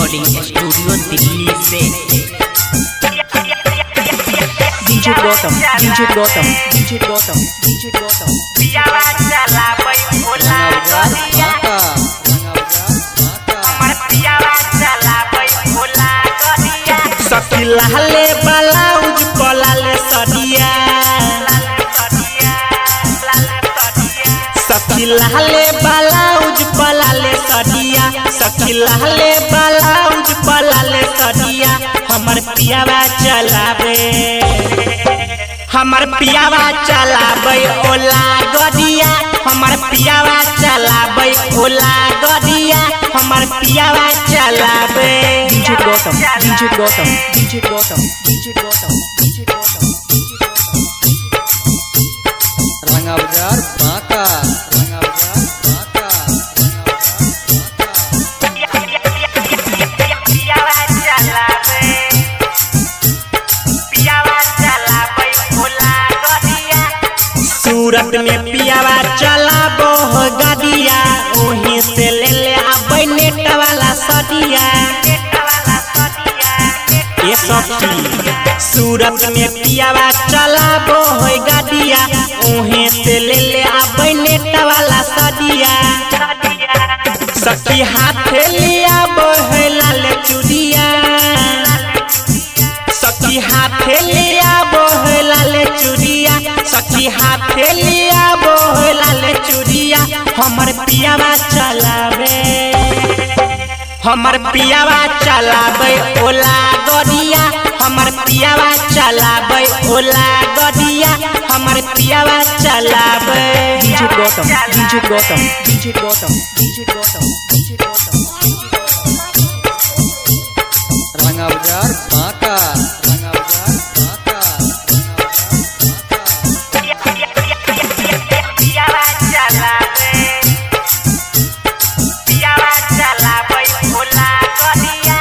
Recording studio Delhi से। DJ Gautam DJ Gautam DJ Gautam DJ Gautam सखी लाले ब्लाउज पलाले सदिया, सखी लाले ब्लाउज पलाले सदिया, सखी लाले ब्लाउज पलाले सदिया। हमर पियावा चलावे, हमर पियावा चलावे ओला गदिया, हमर पियावा चलावे ओला गदिया, हमर पियावा चलावे। DJ Gautam DJ Gautam DJ Gautam DJ Gautam DJ Gautam रंगा बाजार बांका, रंगा बाजार बांका, पियावा चलावे, पियावा चलावे ओला गदिया। सूरत में पियावा चलाबो गदिया, ओही से ले ले आबै नेट वाला सदिया। ये सखी सूरत में पियावा चलाबो गदिया, ओही से ले ले आबै नेट वाला सदिया। सखी हाथे लिया बोहे लाल चूड़िया, सखी हाथे लिया बोहे लाल चूड़िया, सखी हाथे लिया बोहे लाल चूड़िया। हमर पियावा चलावे, हमर पियावा चलावे ओला गदिया, हमर पियावा चलावे ओला गदिया, हमर पियावा चलावे। DJ Gautam DJ Gautam DJ Gautam DJ Gautam DJ Gautam रंगा बाजार बांका, रंगा बाजार बांका, पियावा चलावे, पियावा चलावे ओला गदिया।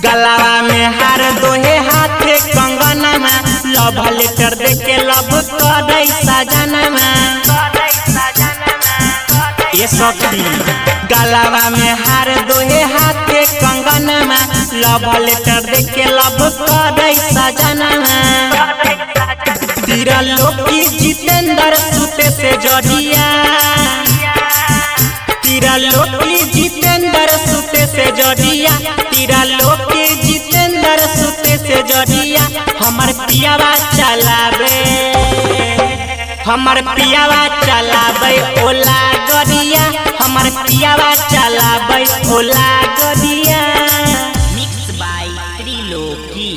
गलावा में हार दोहे हाथे कंगनमा, लव लेटर देके लव करै सजनमा। ये सखी गलावा में हार दोहे हाथे कंगनमा, लव लेटर देके लव करै सजनमा। तीरा लोकी जितेंद्र सुते से जड़िया, तीरा लोकी जितेंद्र सुते से जड़िया, तीरा लोकी जितेंद्र सुते से जड़िया। हमर पियावा चलावे, हमर पियावा चलावे ओला गदिया, हमर पियावा चलावे ओला गदिया। Mix by Triloki.